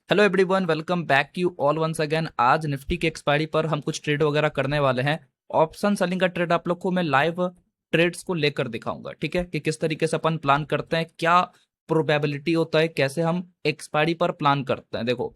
Hello everyone, welcome back you all once again. आज निफ्टी की expiry पर हम कुछ ट्रेड वगैरह करने वाले हैं। ऑप्शन सेलिंग का ट्रेड आप लोग को मैं लाइव ट्रेड्स को लेकर दिखाऊंगा, ठीक है, कि किस तरीके से अपन प्लान करते हैं, क्या प्रोबेबिलिटी होता है, कैसे हम एक्सपायरी पर प्लान करते हैं। देखो,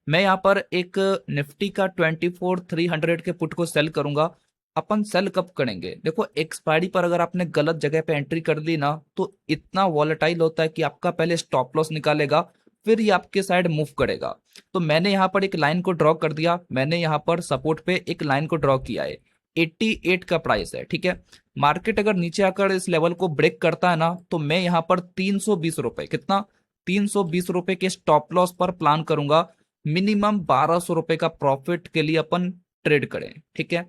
मैं यहाँ पर एक निफ्टी का 24,300 के पुट को सेल करूंगा। अपन सेल कब करेंगे? देखो, एक्सपायरी पर अगर आपने गलत जगह पे एंट्री कर ली ना, तो इतना वॉलेटाइल होता है कि आपका पहले स्टॉप लॉस निकालेगा, फिर ये आपके साइड मूव करेगा। तो मैंने यहाँ पर एक लाइन को ड्रॉ कर दिया। मैंने यहाँ पर सपोर्ट पे एक लाइन को ड्रॉ किया है। 88 का प्राइस है, ठीक है। मार्केट अगर नीचे आकर इस लेवल को ब्रेक करता है ना, तो मैं यहाँ पर 320 रुपए, कितना, 320 रुपए के स्टॉप लॉस पर प्लान करूंगा। मिनिमम 1200 रुपए का प्रॉफिट के लिए अपन ट्रेड करें, ठीक है।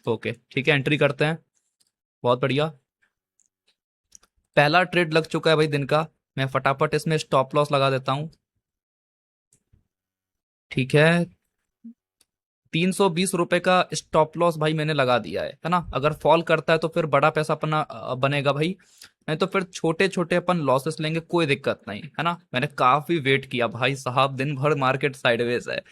ओके, ठीक है, एंट्री करते हैं। बहुत बढ़िया, पहला ट्रेड लग चुका है भाई दिन का। मैं फटाफट इसमें स्टॉप लॉस लगा देता हूं, ठीक है। 320 रुपए का स्टॉप लॉस भाई मैंने लगा दिया है ना। अगर फॉल करता है तो फिर बड़ा पैसा अपना बनेगा भाई, नहीं तो फिर छोटे छोटे अपन लॉसेस लेंगे, कोई दिक्कत नहीं है ना। मैंने काफी वेट किया भाई साहब, दिन भर मार्केट साइडवेज है।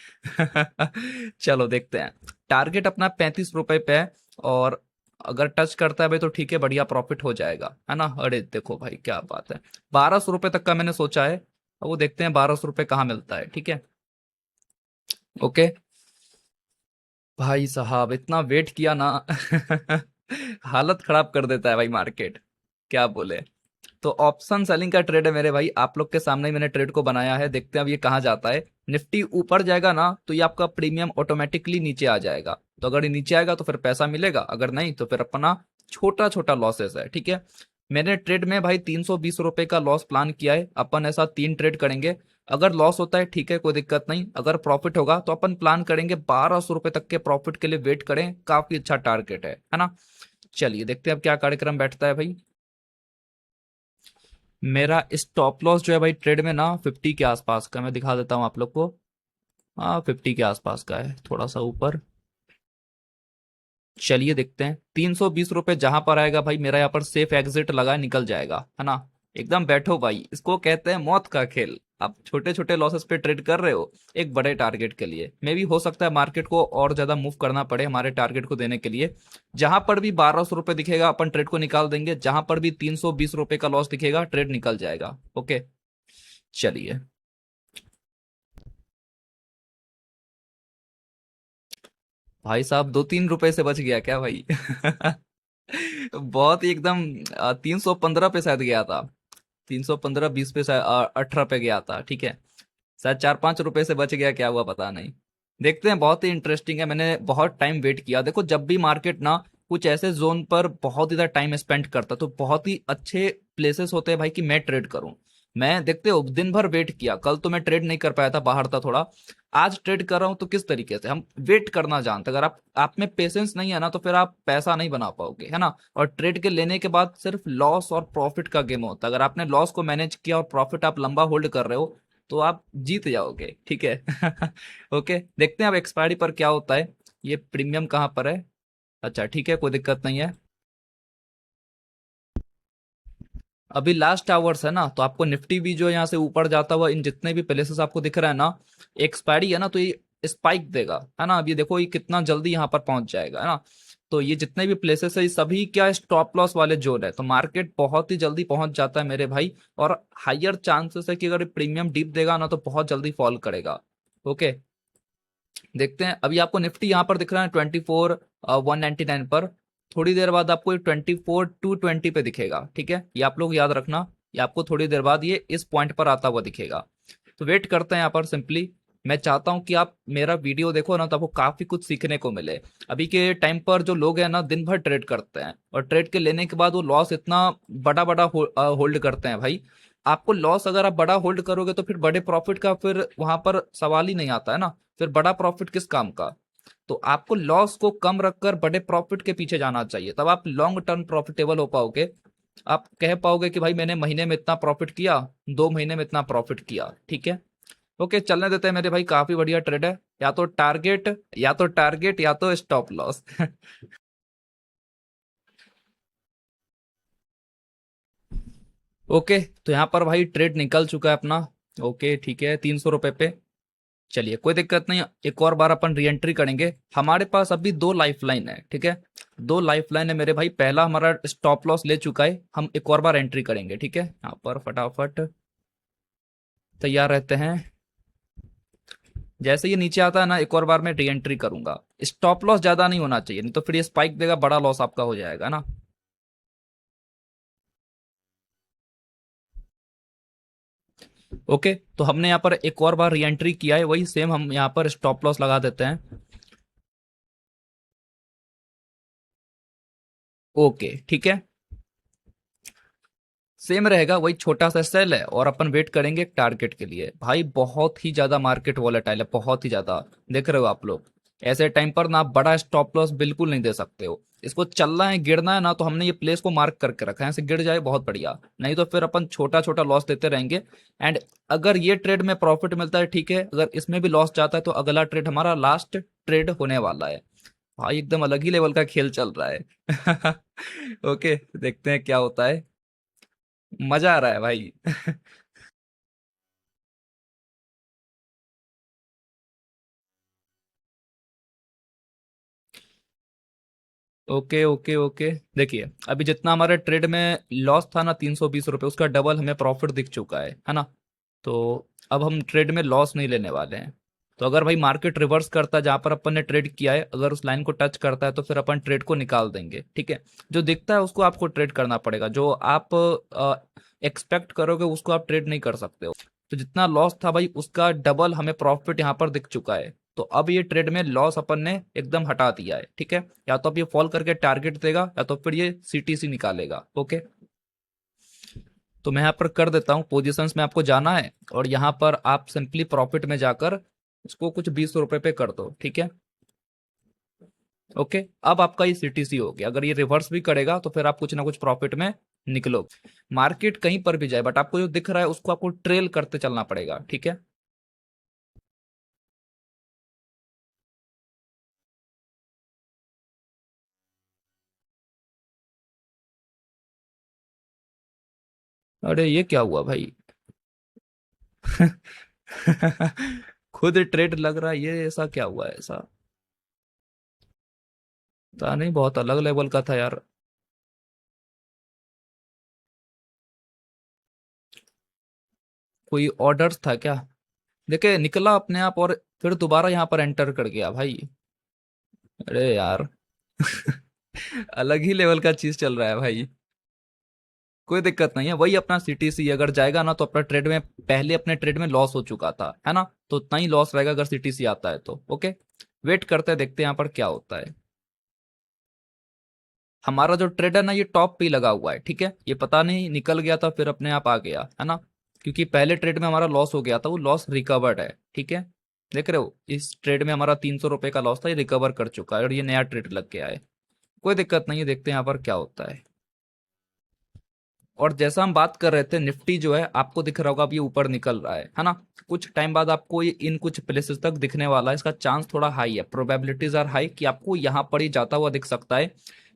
चलो देखते हैं। टारगेट अपना 35 रुपए पे है, और अगर टच करता है भाई तो ठीक है, बढ़िया प्रॉफिट हो जाएगा, है ना। अरे देखो भाई, क्या बात है, 1200 रुपए तक का मैंने सोचा है। अब वो देखते हैं 1200 रुपए कहाँ मिलता है, ठीक है। ओके भाई साहब, इतना वेट किया ना। हालत खराब कर देता है भाई मार्केट, क्या बोले। तो ऑप्शन सेलिंग का ट्रेड है मेरे भाई, आप लोग के सामने ही मैंने ट्रेड को बनाया है। देखते हैं अब ये कहाँ जाता है। निफ्टी ऊपर जाएगा ना, तो ये आपका प्रीमियम ऑटोमेटिकली नीचे आ जाएगा। तो अगर ये नीचे आएगा तो फिर पैसा मिलेगा, अगर नहीं तो फिर अपना छोटा छोटा लॉसेस है, ठीक है। मैंने ट्रेड में भाई 320 रुपए का लॉस प्लान किया है। अपन ऐसा 3 ट्रेड करेंगे। अगर लॉस होता है ठीक है, कोई दिक्कत नहीं। अगर प्रॉफिट होगा तो अपन प्लान करेंगे 1200 रुपए तक के प्रॉफिट के लिए वेट करें। काफी अच्छा टारगेट है ना। चलिए देखते हैं अब क्या कार्यक्रम बैठता है भाई। मेरा स्टॉप लॉस जो है भाई ट्रेड में ना 50 के आसपास का, मैं दिखा देता हूँ आप लोग को। हाँ, 50 के आसपास का है, थोड़ा सा ऊपर। चलिए देखते हैं। 320 रुपए जहां पर आएगा भाई, मेरा यहाँ पर सेफ एग्जिट लगा निकल जाएगा, है ना। एकदम बैठो भाई, इसको कहते हैं मौत का खेल। आप छोटे छोटे लॉसेस पे ट्रेड कर रहे हो एक बड़े टारगेट के लिए। मे भी हो सकता है मार्केट को और ज्यादा मूव करना पड़े हमारे टारगेट को देने के लिए। जहां पर भी 1200 रुपए दिखेगा अपन ट्रेड को निकाल देंगे, जहां पर भी 320 रुपए का लॉस दिखेगा ट्रेड निकल जाएगा। ओके, चलिए। भाई साहब, 2-3 रुपए से बच गया क्या भाई? बहुत ही एकदम 315 पे शायद गया था। 315 20 पे शायद 18 पे गया था, ठीक है। शायद 4-5 रुपए से बच गया, क्या हुआ पता नहीं। देखते हैं, बहुत ही इंटरेस्टिंग है। मैंने बहुत टाइम वेट किया। देखो, जब भी मार्केट ना कुछ ऐसे जोन पर बहुत ही टाइम स्पेंड करता, तो बहुत ही अच्छे प्लेसेस होते हैं भाई कि मैं ट्रेड करूं। मैं, देखते हो, दिन भर वेट किया। कल तो मैं ट्रेड नहीं कर पाया था, बाहर था थोड़ा। आज ट्रेड कर रहा हूं। तो किस तरीके से हम वेट करना जानते हैं। अगर आप में पेशेंस नहीं है ना, तो फिर आप पैसा नहीं बना पाओगे, है ना। और ट्रेड के लेने के बाद सिर्फ लॉस और प्रॉफिट का गेम होता है। अगर आपने लॉस को मैनेज किया और प्रॉफिट आप लंबा होल्ड कर रहे हो, तो आप जीत जाओगे, ठीक है। ओके, देखते हैं अब एक्सपायरी पर क्या होता है। ये प्रीमियम कहाँ पर है? अच्छा, ठीक है, कोई दिक्कत नहीं है। अभी लास्ट आवर्स है ना, तो आपको निफ्टी भी जो यहाँ से ऊपर जाता हुआ इन जितने भी प्लेसेस आपको दिख रहा है ना, एक्सपायरी है ना, तो ये स्पाइक देगा, है ना। अब ये देखो, ये कितना जल्दी यहाँ पर पहुंच जाएगा, है ना। तो ये जितने भी प्लेसेस है, ये सभी क्या स्टॉप लॉस वाले जोन है। तो मार्केट बहुत ही जल्दी पहुंच जाता है मेरे भाई। और हायर चांसेस है कि अगर प्रीमियम डीप देगा ना, तो बहुत जल्दी फॉल करेगा। ओके, देखते हैं। अभी आपको निफ्टी यहाँ पर दिख रहा है 24,199 पर। थोड़ी देर बाद आपको 24,220 पे दिखेगा, ठीक है। ये आप लोग याद रखना। ये आपको थोड़ी देर बाद ये इस पॉइंट पर आता हुआ दिखेगा। तो वेट करते हैं यहाँ पर सिंपली। मैं चाहता हूँ कि आप मेरा वीडियो देखो ना, तो आपको काफी कुछ सीखने को मिले। अभी के टाइम पर जो लोग हैं ना, दिन भर ट्रेड करते हैं, और ट्रेड के लेने के बाद वो लॉस इतना बड़ा बड़ा होल्ड करते हैं भाई। आपको लॉस, अगर आप बड़ा होल्ड करोगे तो फिर बड़े प्रॉफिट का फिर वहां पर सवाल ही नहीं आता, है ना। फिर बड़ा प्रॉफिट किस काम का। तो आपको लॉस को कम रखकर बड़े प्रॉफिट के पीछे जाना चाहिए, तब आप लॉन्ग टर्म प्रॉफिटेबल हो पाओगे। आप कह पाओगे कि भाई मैंने महीने में इतना प्रॉफिट किया, 2 महीने में इतना प्रॉफिट किया, ठीक है। ओके, चलने देते हैं मेरे भाई, काफी बढ़िया ट्रेड है। या तो टारगेट, या तो टारगेट, या तो स्टॉप लॉस। ओके, तो यहाँ पर भाई ट्रेड निकल चुका है अपना। ओके ठीक है, 300 रुपये पे। चलिए कोई दिक्कत नहीं, एक और बार अपन री एंट्री करेंगे। हमारे पास अभी दो लाइफ लाइन है, ठीक है, दो लाइफ लाइन है मेरे भाई। पहला हमारा स्टॉप लॉस ले चुका है, हम एक और बार एंट्री करेंगे, ठीक है। यहाँ पर फटाफट तैयार रहते हैं। जैसे ये नीचे आता है ना, एक और बार मैं री एंट्री करूंगा। स्टॉप लॉस ज्यादा नहीं होना चाहिए, नहीं तो फिर ये स्पाइक देगा, बड़ा लॉस आपका हो जाएगा ना। ओके, तो हमने यहाँ पर एक और बार री एंट्री किया है, वही सेम हम यहाँ पर स्टॉप लॉस लगा देते हैं। ओके ठीक है, सेम रहेगा, वही छोटा सा सेल है और अपन वेट करेंगे एक टारगेट के लिए। भाई बहुत ही ज्यादा मार्केट वॉलेटाइल है, बहुत ही ज्यादा। देख रहे हो आप लोग, ऐसे टाइम पर ना आप बड़ा स्टॉप लॉस बिल्कुल नहीं दे सकते हो। इसको चलना है, गिरना है ना, तो हमने ये प्लेस को मार्क करके रखा है, ऐसे गिर जाए बहुत बढ़िया, नहीं तो फिर अपन छोटा छोटा लॉस देते रहेंगे। एंड अगर ये ट्रेड में प्रॉफिट मिलता है ठीक है, अगर इसमें भी लॉस जाता है तो अगला ट्रेड हमारा लास्ट ट्रेड होने वाला है। भाई एकदम अलग ही लेवल का खेल चल रहा है। ओके, देखते हैं क्या होता है। मजा आ रहा है भाई। ओके ओके ओके, देखिए अभी जितना हमारे ट्रेड में लॉस था ना, 320 रुपये, उसका डबल हमें प्रॉफिट दिख चुका है ना। तो अब हम ट्रेड में लॉस नहीं लेने वाले हैं। तो अगर भाई मार्केट रिवर्स करता है, जहां पर अपन ने ट्रेड किया है, अगर उस लाइन को टच करता है तो फिर अपन ट्रेड को निकाल देंगे, ठीक है। जो दिखता है उसको आपको ट्रेड करना पड़ेगा, जो आप एक्सपेक्ट करोगे उसको आप ट्रेड नहीं कर सकते हो। तो जितना लॉस था भाई, उसका डबल हमें प्रॉफिट यहाँ पर दिख चुका है। तो अब ये ट्रेड में लॉस अपन ने एकदम हटा दिया है, ठीक है। या तो अब ये फॉल करके टारगेट देगा, या तो फिर ये सीटीसी निकालेगा। ओके, तो मैं यहाँ पर कर देता हूँ, पोजीशंस में आपको जाना है और यहाँ पर आप सिंपली प्रॉफिट में जाकर इसको कुछ 20 रुपए पे कर दो, ठीक है। ओके, अब आपका ये सीटीसी हो गया। अगर ये रिवर्स भी करेगा तो फिर आप कुछ ना कुछ प्रॉफिट में निकलो। मार्केट कहीं पर भी जाए, बट आपको जो दिख रहा है उसको आपको ट्रेल करते चलना पड़ेगा, ठीक है। अरे ये क्या हुआ भाई? खुद ट्रेड लग रहा है, ये ऐसा क्या हुआ है ऐसा? पता नहीं, बहुत अलग लेवल का था यार। कोई ऑर्डर्स था क्या? देखे निकला अपने आप और फिर दोबारा यहाँ पर एंटर कर गया भाई। अरे यार। अलग ही लेवल का चीज चल रहा है भाई। कोई दिक्कत नहीं है, वही अपना सीटीसी अगर जाएगा ना, तो अपना ट्रेड में पहले अपने ट्रेड में लॉस हो चुका था, है ना। तो उतना ही लॉस रहेगा अगर सीटीसी आता है तो। ओके, वेट करते हैं, देखते हैं यहाँ पर क्या होता है। हमारा जो ट्रेड है ना, ये टॉप पे ही लगा हुआ है, ठीक है। ये पता नहीं निकल गया था फिर अपने आप आ गया, है ना। क्योंकि पहले ट्रेड में हमारा लॉस हो गया था, वो लॉस रिकवर्ड है, ठीक है। देख रहे हो, इस ट्रेड में हमारा 300 रुपए का लॉस था, ये रिकवर कर चुका है और ये नया ट्रेड लग गया है। कोई दिक्कत नहीं है, देखते हैं यहाँ पर क्या होता है। और जैसा हम बात कर रहे थे, निफ्टी जो है आपको दिख रहा होगा, अब ये ऊपर निकल रहा है ना। कुछ टाइम बाद आपको ये इन कुछ प्लेसेस तक दिखने वाला है, इसका चांस थोड़ा हाई है, प्रोबेबिलिटीज आर हाई कि आपको यहाँ पर ही जाता हुआ दिख सकता है।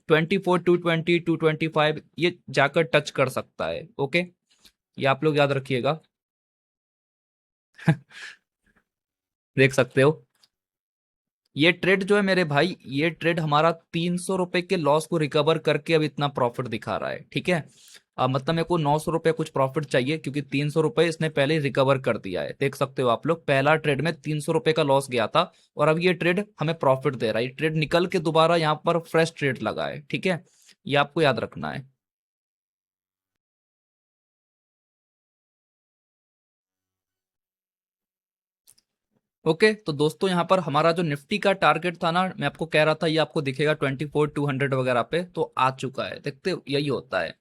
24, 220, 225 ये जाकर टच कर सकता है। ओके, ये आप लोग याद रखिएगा। देख सकते हो, ये ट्रेड जो है मेरे भाई, ये ट्रेड हमारा 300 रुपए के लॉस को रिकवर करके अब इतना प्रॉफिट दिखा रहा है, ठीक है। मतलब मेरे को 900 रुपये कुछ प्रॉफिट चाहिए, क्योंकि 300 रुपये इसने पहले ही रिकवर कर दिया है। देख सकते हो आप लोग, पहला ट्रेड में 300 रुपये का लॉस गया था और अब ये ट्रेड हमें प्रॉफिट दे रहा है। ये ट्रेड निकल के दोबारा यहाँ पर फ्रेश ट्रेड लगा है, ठीक है। ये आपको याद रखना है। ओके, तो दोस्तों यहाँ पर हमारा जो निफ्टी का टारगेट था ना, मैं आपको कह रहा था, ये आपको दिखेगा 24, 200 वगैरह पे, तो आ चुका है। देखते हो, यही होता है।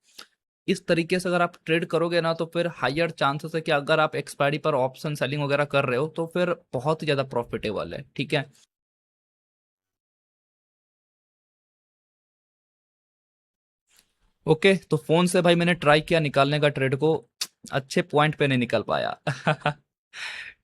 इस तरीके से अगर आप ट्रेड करोगे ना, तो फिर हायर चांसेस है कि अगर आप एक्सपायरी पर ऑप्शन सेलिंग वगैरह कर रहे हो तो फिर बहुत ही ज्यादा प्रॉफिटेबल है, ठीक है। ओके, तो फोन से भाई मैंने ट्राई किया निकालने का ट्रेड को, अच्छे पॉइंट पे नहीं निकल पाया।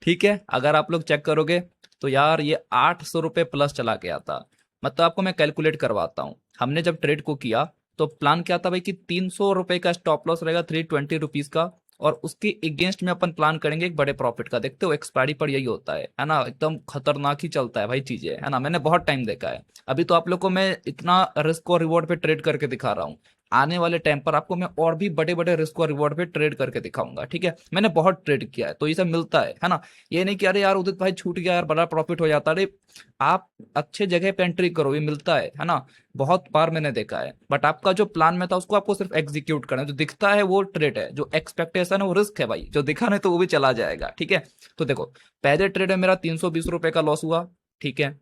ठीक है, अगर आप लोग चेक करोगे तो यार ये 800 रुपये प्लस चला गया था। मतलब आपको मैं कैलकुलेट करवाता हूँ, हमने जब ट्रेड को किया तो प्लान क्या था भाई कि 300 रुपये का स्टॉप लॉस रहेगा, 320 रुपीज का। और उसके अगेंस्ट में अपन प्लान करेंगे एक बड़े प्रॉफिट का। देखते हो एक्सपायरी पर यही होता है ना, एकदम खतरनाक ही चलता है भाई चीजें, है ना, मैंने बहुत टाइम देखा है। अभी तो आप लोग को मैं इतना रिस्क और रिवॉर्ड पे ट्रेड करके दिखा रहा हूँ, आने वाले टाइम पर आपको मैं और भी बड़े बड़े रिस्क और रिवॉर्ड पे ट्रेड करके दिखाऊंगा, ठीक है। मैंने बहुत ट्रेड किया है तो ये सब मिलता है ना। ये नहीं कि अरे यार उदित भाई छूट गया यार, बड़ा प्रॉफिट हो जाता, अरे आप अच्छे जगह पे एंट्री करो, ये मिलता है ना। बहुत बार मैंने देखा है, बट आपका जो प्लान में था उसको आपको सिर्फ एग्जीक्यूट करना है। जो दिखता है वो ट्रेड है, जो एक्सपेक्टेशन है वो रिस्क है भाई, जो दिखा नहीं तो वो भी चला जाएगा, ठीक है। तो देखो, पहले ट्रेड में मेरा 320 रुपए का लॉस हुआ, ठीक है।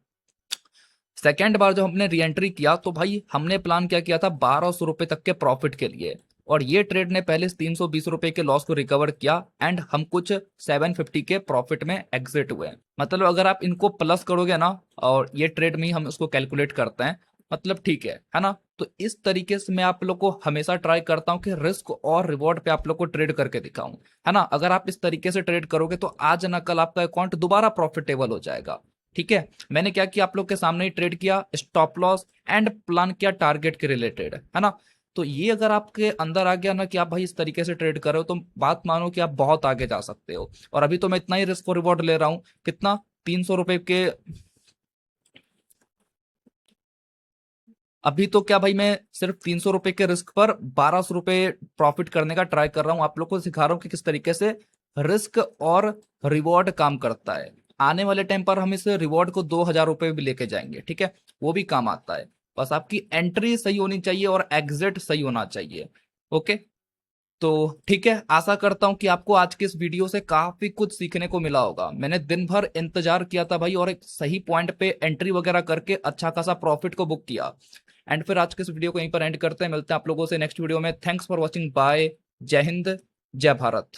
सेकेंड बार जब हमने री एंट्री किया तो भाई हमने प्लान क्या किया था, 1200 रुपए तक के प्रॉफिट के लिए, और ये ट्रेड ने पहले 320 रुपए के लॉस को रिकवर किया एंड हम कुछ 750 के प्रॉफिट में एग्जिट हुए। मतलब अगर आप इनको प्लस करोगे ना, और ये ट्रेड में ही हम उसको कैलकुलेट करते हैं, मतलब ठीक है ना। तो इस तरीके से मैं आप लोग को हमेशा ट्राई करता हूं कि रिस्क और रिवॉर्ड पे आप लोग को ट्रेड करके दिखाऊं, है ना। अगर आप इस तरीके से ट्रेड करोगे तो आज ना कल आपका अकाउंट दोबारा प्रॉफिटेबल हो जाएगा, ठीक है। मैंने क्या किया, आप लोग के सामने ही ट्रेड किया, स्टॉप लॉस एंड प्लान किया टारगेट के रिलेटेड, है ना। तो ये अगर आपके अंदर आ गया ना कि आप भाई इस तरीके से ट्रेड कर रहे हो, तो बात मानो कि आप बहुत आगे जा सकते हो। और अभी तो मैं इतना ही रिस्क और रिवॉर्ड ले रहा हूँ, कितना, 300 रुपए के। अभी तो क्या भाई, मैं सिर्फ 300 रुपए के रिस्क पर 1200 रुपए प्रॉफिट करने का ट्राई कर रहा हूँ। आप लोग को सिखा रहा हूँ कि किस तरीके से रिस्क और रिवॉर्ड काम करता है। आने वाले टाइम पर हम इस रिवॉर्ड को 2000 रुपए भी लेके जाएंगे, ठीक है, वो भी काम आता है। बस आपकी एंट्री सही होनी चाहिए और एग्जिट सही होना चाहिए, ओके। तो ठीक है, आशा करता हूं कि आपको आज के इस वीडियो से काफी कुछ सीखने को मिला होगा। मैंने दिन भर इंतजार किया था भाई, और एक सही पॉइंट पे एंट्री वगैरह करके अच्छा खासा प्रॉफिट को बुक किया। एंड फिर आज के इस वीडियो को यहीं पर एंड करते हैं, मिलते हैं आप लोगों से नेक्स्ट वीडियो में। थैंक्स फॉर वॉचिंग, बाय, जय हिंद, जय भारत।